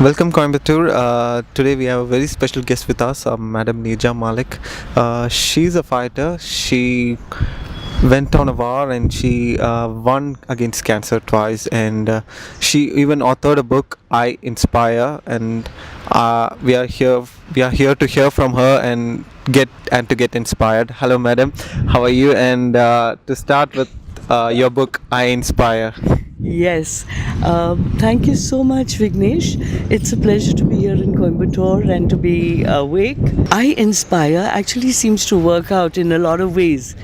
Welcome Coimbatore. Today we have a very special guest with us, Madam Neerja Malik. She's a fighter. She went on a war and she won against cancer twice, and she even authored a book, I Inspire. And we are here. We are here to hear from her and to get inspired. Hello, Madam. How are you? And to start with your book, I Inspire. Yes, thank you so much, Vignesh. It's a pleasure to be here in Coimbatore and to be awake. I Inspire actually seems to work out in a lot of ways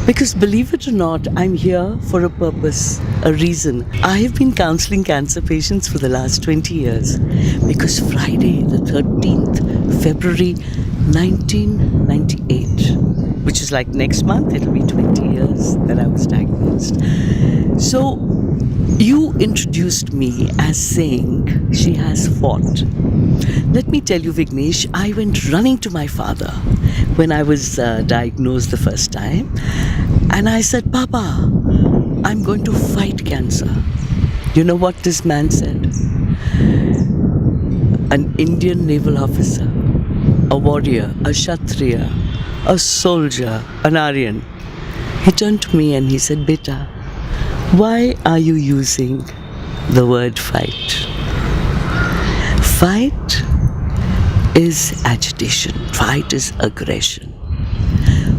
because, believe it or not, I'm here for a purpose, a reason. I have been counseling cancer patients for the last 20 years because Friday, the 13th February 1998, which is like next month, it'll be 20 years that I was diagnosed. So, you introduced me as saying she has fought. Let me tell you, Vignesh, I went running to my father when I was diagnosed the first time, and I said, Papa, I'm going to fight cancer. You know what this man said? An Indian naval officer, a warrior, a Kshatriya, a soldier, an Aryan. He turned to me and he said, Beta, why are you using the word fight? Fight is agitation. Fight is aggression.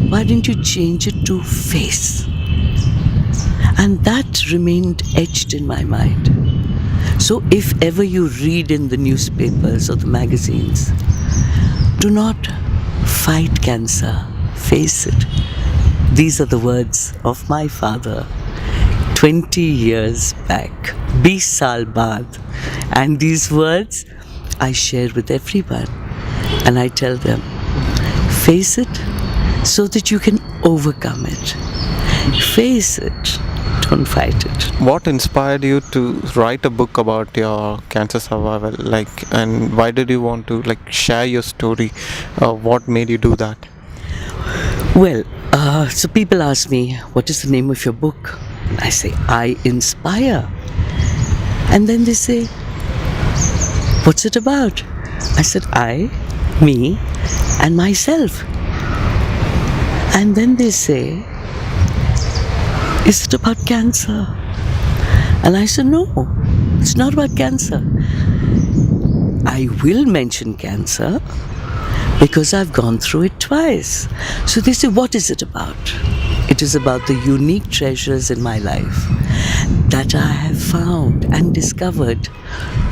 Why didn't you change it to face? And that remained etched in my mind. So if ever you read in the newspapers or the magazines, do not fight cancer, face it. These are the words of my father 20 years back, 20 saal baad. And these words I share with everyone. And I tell them, face it so that you can overcome it. Face it, don't fight it. What inspired you to write a book about your cancer survival? And why did you want to share your story? What made you do that? Well, so people ask me, what is the name of your book? I say, I Inspire. And then they say, what's it about? I said, I, me, and myself. And then they say, is it about cancer? And I said, no, it's not about cancer. I will mention cancer because I've gone through it twice. So they say, what is it about? It is about the unique treasures in my life that I have found and discovered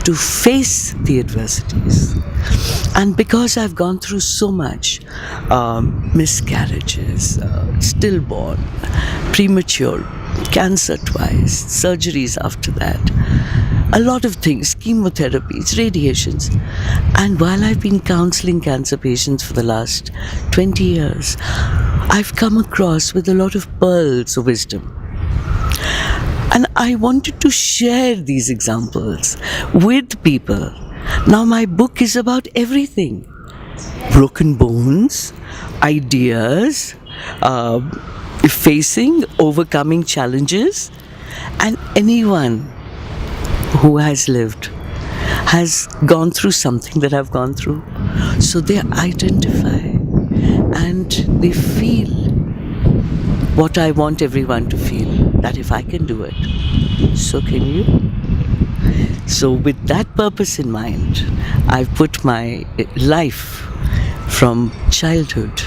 to face the adversities. And because I've gone through so much, miscarriages, stillborn, premature, cancer twice, surgeries after that, a lot of things, chemotherapies, radiations. And while I've been counseling cancer patients for the last 20 years, I've come across with a lot of pearls of wisdom. And I wanted to share these examples with people. Now my book is about everything. Broken bones, ideas, facing, overcoming challenges, and anyone who has lived has gone through something that I've gone through. So they identify and they feel what I want everyone to feel, that if I can do it, so can you. So with that purpose in mind, I've put my life from childhood,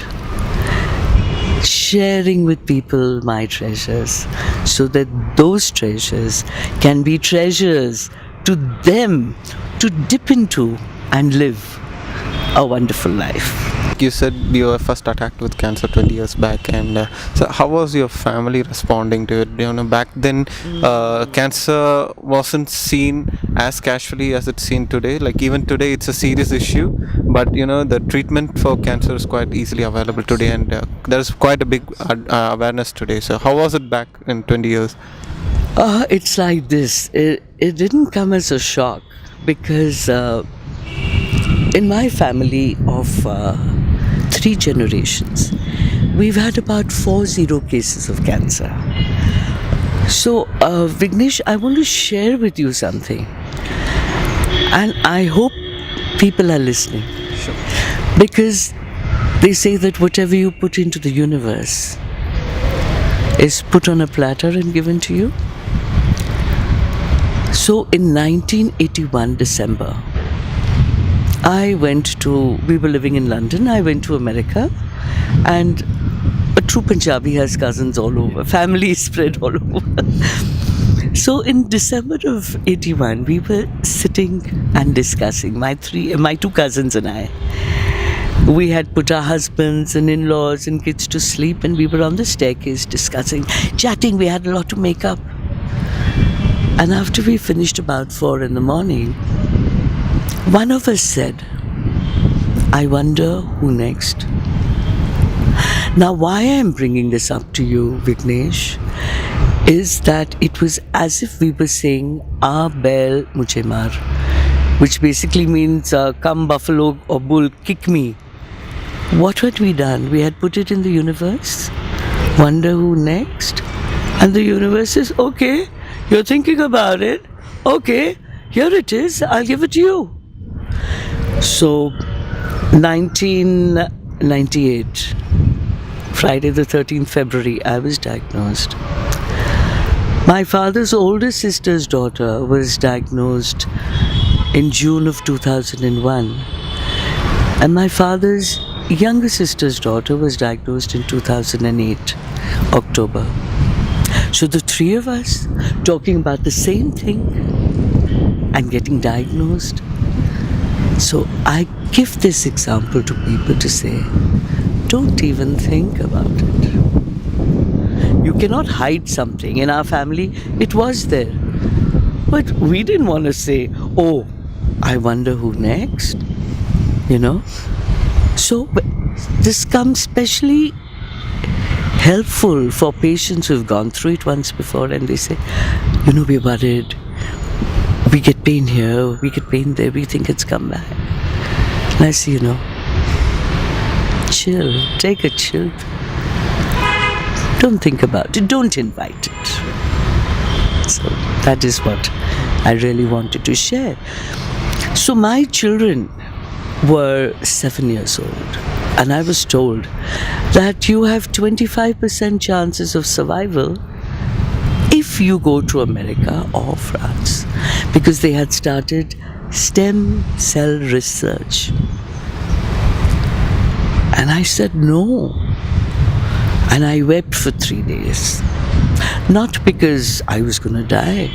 sharing with people my treasures so that those treasures can be treasures to them to dip into and live a wonderful life. You said you were first attacked with cancer 20 years back, and so how was your family responding to it? Back then, cancer wasn't seen as casually as it's seen today. Even today, it's a serious issue, but the treatment for cancer is quite easily available today, and there's quite a big awareness today. So how was it back in 20 years? It's like this. It didn't come as a shock because in my family of 3 generations, we've had about 40 cases of cancer. So, Vignesh, I want to share with you something. And I hope people are listening. Sure. Because they say that whatever you put into the universe is put on a platter and given to you. So in 1981 December, we were living in London, I went to America, and a true Punjabi has cousins all over, family is spread all over. So in December of 81, we were sitting and discussing, my two cousins and I. We had put our husbands and in-laws and kids to sleep, and we were on the staircase discussing, chatting. We had a lot to make up. And after we finished about 4 in the morning, one of us said, I wonder who next. Now, why I'm bringing this up to you, Vignesh, is that it was as if we were saying, "Aa bail mujhe maar," which basically means, come buffalo or bull, kick me. What had we done? We had put it in the universe. Wonder who next? And the universe says, okay, you're thinking about it. Okay, here it is. I'll give it to you. So, 1998, Friday the 13th February, I was diagnosed. My father's older sister's daughter was diagnosed in June of 2001. And my father's younger sister's daughter was diagnosed in 2008, October. So the three of us talking about the same thing and getting diagnosed. So I give this example to people to say, don't even think about it. You cannot hide something. In our family, it was there. But we didn't want to say, oh, I wonder who next, you know. So this comes specially helpful for patients who've gone through it once before, and they say, you know, we're worried. We get pain here, we get pain there, we think it's come back. And I say, you know, chill, take a chill. Don't think about it, don't invite it. So that is what I really wanted to share. So my children were 7 years old, and I was told that you have 25% chances of survival if you go to America or France, because they had started stem cell research. And I said no. And I wept for 3 days. Not because I was going to die,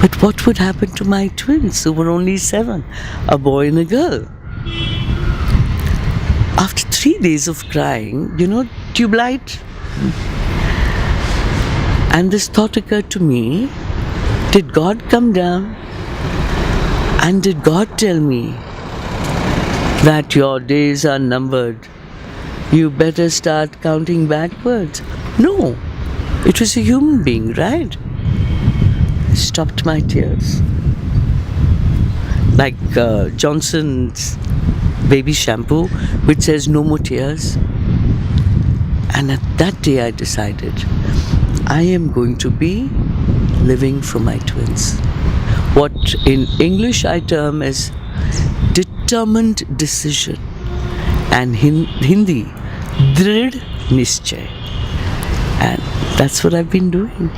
but what would happen to my twins who were only 7, a boy and a girl? After 3 days of crying, you know, tube light. And this thought occurred to me, did God come down? And did God tell me that your days are numbered? You better start counting backwards. No, it was a human being, right? Stopped my tears. Like Johnson's baby shampoo, which says no more tears. And at that day I decided, I am going to be living for my twins. What in English I term as determined decision, and Hindi, drid nischay. And that's what I've been doing.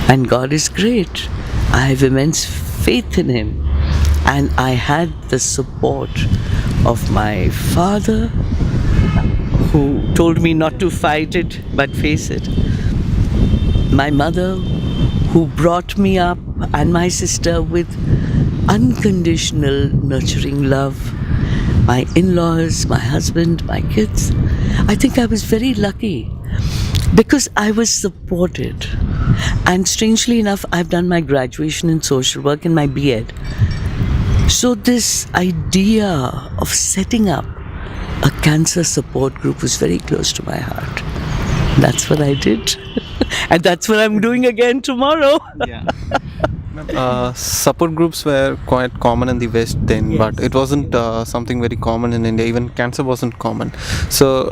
And God is great. I have immense faith in Him. And I had the support of my father, who told me not to fight it, but face it. My mother, who brought me up, and my sister with unconditional nurturing love. My in-laws, my husband, my kids. I think I was very lucky because I was supported. And strangely enough, I've done my graduation in social work and my B.Ed. So this idea of setting up a cancer support group was very close to my heart. That's what I did. And that's what I'm doing again tomorrow. Yeah. Support groups were quite common in the West then, Yes. but it wasn't something very common in India. Even cancer wasn't common. So,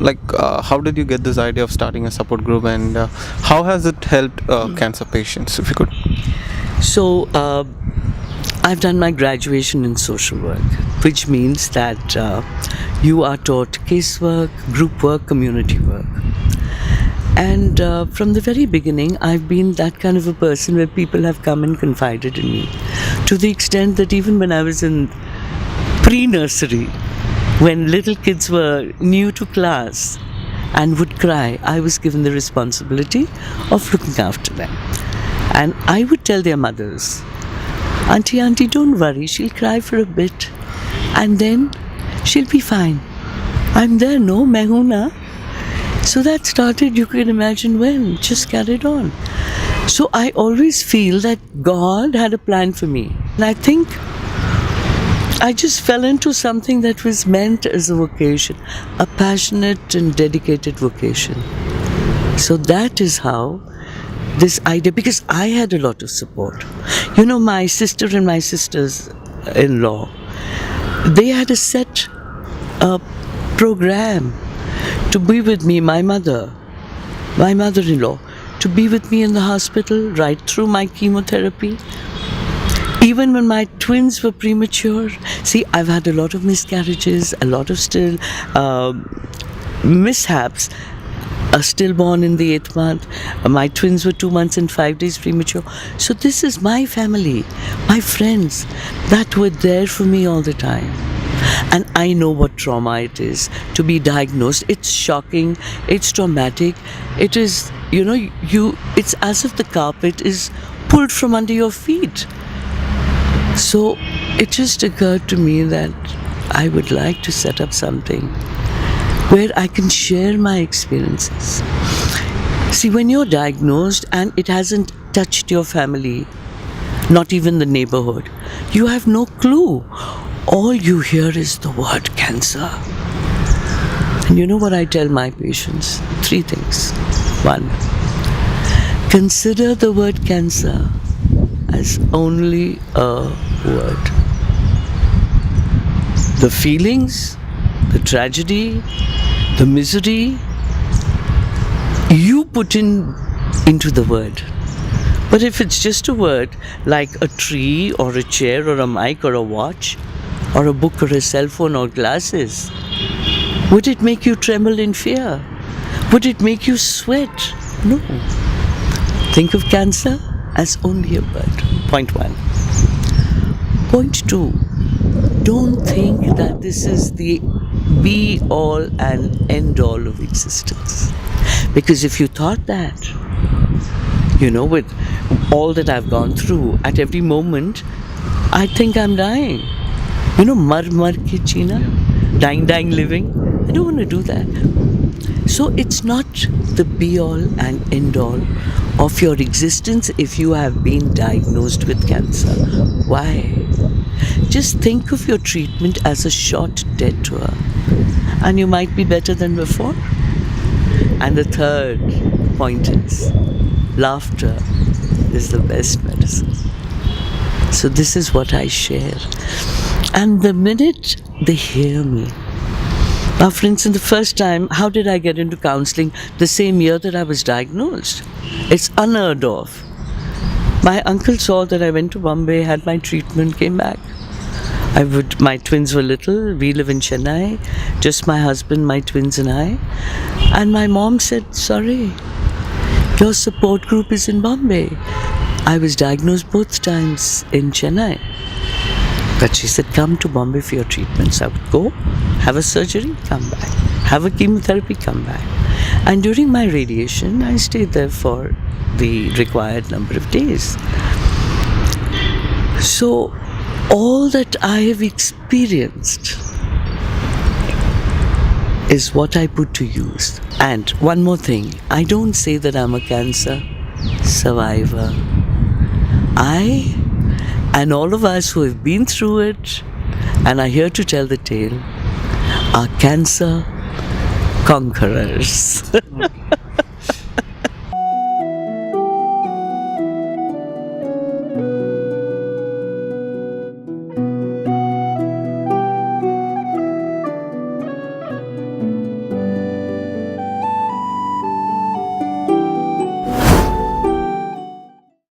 how did you get this idea of starting a support group, and how has it helped cancer patients, if you could? So I've done my graduation in social work, which means that you are taught casework, group work, community work. And from the very beginning, I've been that kind of a person where people have come and confided in me. To the extent that even when I was in pre-nursery, when little kids were new to class and would cry, I was given the responsibility of looking after them. And I would tell their mothers, Auntie, don't worry, she'll cry for a bit and then she'll be fine. I'm there, no, main hoon na. So that started, you can imagine when, just carried on. So I always feel that God had a plan for me. And I think I just fell into something that was meant as a vocation, a passionate and dedicated vocation. So that is how this idea, because I had a lot of support. You know, my sister and my sisters-in-law, they had a set program to be with me, my mother-in-law, to be with me in the hospital right through my chemotherapy. Even when my twins were premature, see, I've had a lot of miscarriages, a lot of still mishaps. A stillborn in the 8th month. My twins were 2 months and 5 days premature. So this is my family, my friends that were there for me all the time. And I know what trauma it is to be diagnosed. It's shocking, it's traumatic. It is, it's as if the carpet is pulled from under your feet. So it just occurred to me that I would like to set up something where I can share my experiences. See, when you're diagnosed and it hasn't touched your family, not even the neighborhood, you have no clue. All you hear is the word cancer. And you know what I tell my patients? 3 things. 1, consider the word cancer as only a word. The feelings, the tragedy, the misery, you put into the word. But if it's just a word like a tree or a chair or a mic or a watch or a book or a cell phone or glasses, would it make you tremble in fear? Would it make you sweat? No. Think of cancer as only a word. Point 1. Point 2. Don't think that this is the be all and end all of existence. Because if you thought that, with all that I've gone through, at every moment, I think I'm dying. Mar ke china, dying, living. I don't want to do that. So it's not the be all and end all of your existence if you have been diagnosed with cancer. Why? Just think of your treatment as a short detour, and you might be better than before. And the third point is, laughter is the best medicine. So this is what I share. And the minute they hear me, now for instance, the first time, how did I get into counseling? The same year that I was diagnosed. It's unheard of. My uncle saw that I went to Bombay, had my treatment, came back. My twins were little, we live in Chennai, just my husband, my twins and I. And my mom said, sorry, your support group is in Bombay. I was diagnosed both times in Chennai. But she said, come to Bombay for your treatments. I would go, have a surgery, come back. Have a chemotherapy, come back. And during my radiation, I stayed there for the required number of days. So, all that I have experienced is what I put to use. And one more thing, I don't say that I'm a cancer survivor. I and all of us who have been through it and are here to tell the tale are cancer conquerors.